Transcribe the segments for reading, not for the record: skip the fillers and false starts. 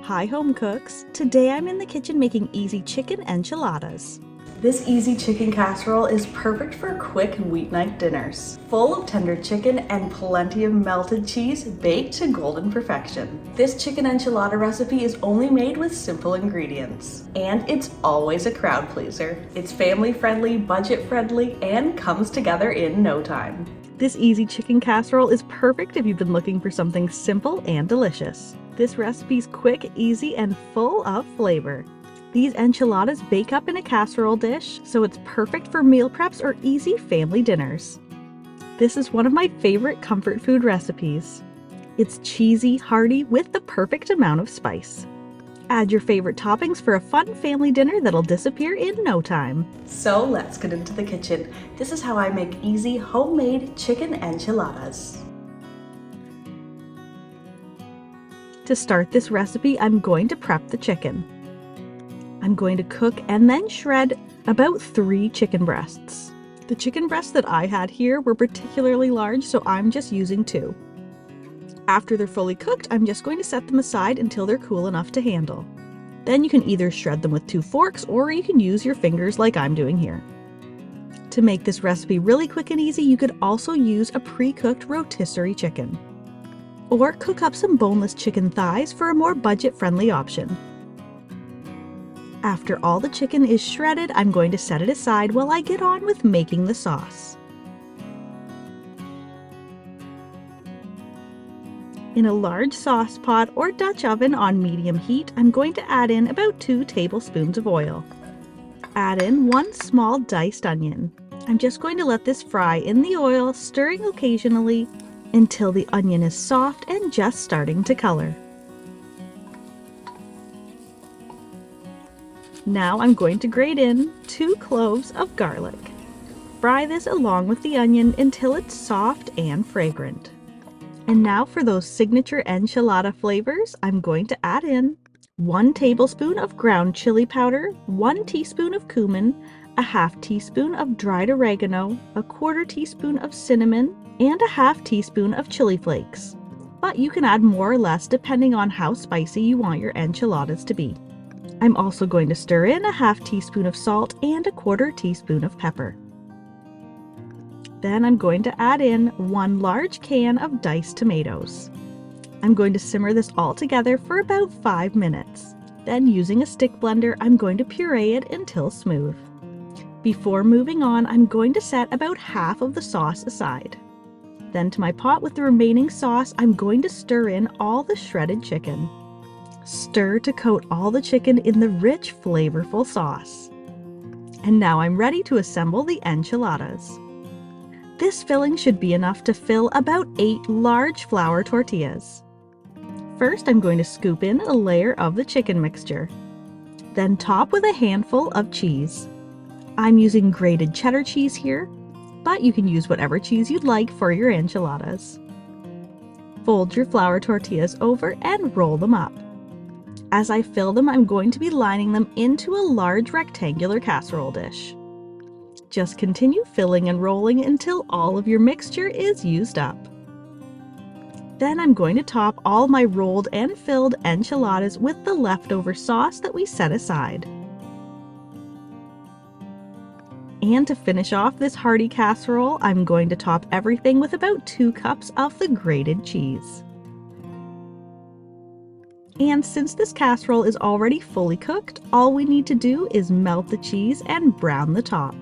Hi home cooks, today I'm in the kitchen making easy chicken enchiladas. This easy chicken casserole is perfect for quick weeknight dinners. Full of tender chicken and plenty of melted cheese baked to golden perfection. This chicken enchilada recipe is only made with simple ingredients. And it's always a crowd pleaser. It's family friendly, budget friendly, and comes together in no time. This easy chicken casserole is perfect if you've been looking for something simple and delicious. This recipe's quick, easy, and full of flavor. These enchiladas bake up in a casserole dish, so it's perfect for meal preps or easy family dinners. This is one of my favorite comfort food recipes. It's cheesy, hearty, with the perfect amount of spice. Add your favorite toppings for a fun family dinner that'll disappear in no time. So let's get into the kitchen. This is how I make easy homemade chicken enchiladas. To start this recipe, I'm going to prep the chicken. I'm going to cook and then shred about 3 chicken breasts. The chicken breasts that I had here were particularly large, so I'm just using 2. After they're fully cooked, I'm just going to set them aside until they're cool enough to handle. Then you can either shred them with 2 forks or you can use your fingers like I'm doing here. To make this recipe really quick and easy, you could also use a pre-cooked rotisserie chicken. Or cook up some boneless chicken thighs for a more budget-friendly option. After all the chicken is shredded, I'm going to set it aside while I get on with making the sauce. In a large sauce pot or Dutch oven on medium heat, I'm going to add in about 2 tablespoons of oil. Add in 1 small diced onion. I'm just going to let this fry in the oil, stirring occasionally until the onion is soft and just starting to color. Now I'm going to grate in 2 cloves of garlic. Fry this along with the onion until it's soft and fragrant. And now for those signature enchilada flavors, I'm going to add in 1 tablespoon of ground chili powder, 1 teaspoon of cumin, a half teaspoon of dried oregano, a 1/4 teaspoon of cinnamon, and a half teaspoon of chili flakes. But you can add more or less depending on how spicy you want your enchiladas to be. I'm also going to stir in a half teaspoon of salt and a 1/4 teaspoon of pepper. Then I'm going to add in 1 large can of diced tomatoes. I'm going to simmer this all together for about 5 minutes. Then using a stick blender, I'm going to puree it until smooth. Before moving on, I'm going to set about half of the sauce aside. Then to my pot with the remaining sauce, I'm going to stir in all the shredded chicken. Stir to coat all the chicken in the rich, flavorful sauce. And now I'm ready to assemble the enchiladas. This filling should be enough to fill about 8 large flour tortillas. First, I'm going to scoop in a layer of the chicken mixture. Then top with a handful of cheese. I'm using grated cheddar cheese here, but you can use whatever cheese you'd like for your enchiladas. Fold your flour tortillas over and roll them up. As I fill them, I'm going to be lining them into a large rectangular casserole dish. Just continue filling and rolling until all of your mixture is used up. Then I'm going to top all my rolled and filled enchiladas with the leftover sauce that we set aside. And to finish off this hearty casserole, I'm going to top everything with about 2 cups of the grated cheese. And since this casserole is already fully cooked, all we need to do is melt the cheese and brown the top.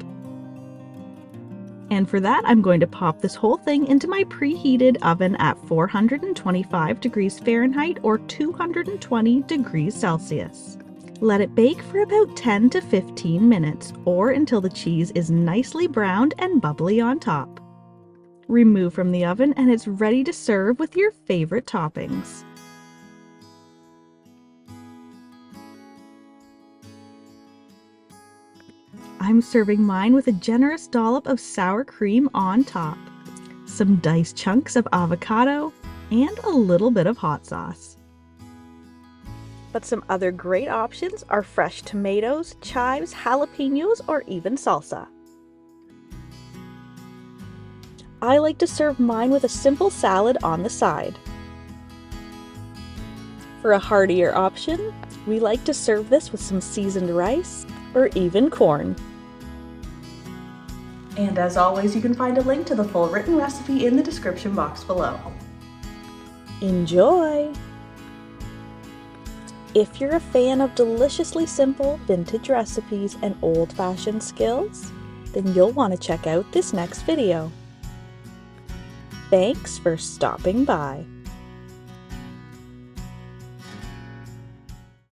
And for that, I'm going to pop this whole thing into my preheated oven at 425 degrees Fahrenheit or 220 degrees Celsius. Let it bake for about 10 to 15 minutes or until the cheese is nicely browned and bubbly on top. Remove from the oven and it's ready to serve with your favorite toppings. I'm serving mine with a generous dollop of sour cream on top, some diced chunks of avocado, and a little bit of hot sauce. But some other great options are fresh tomatoes, chives, jalapenos, or even salsa. I like to serve mine with a simple salad on the side. For a heartier option, we like to serve this with some seasoned rice or even corn. And as always, you can find a link to the full written recipe in the description box below. Enjoy! If you're a fan of deliciously simple vintage recipes and old-fashioned skills, then you'll want to check out this next video. Thanks for stopping by.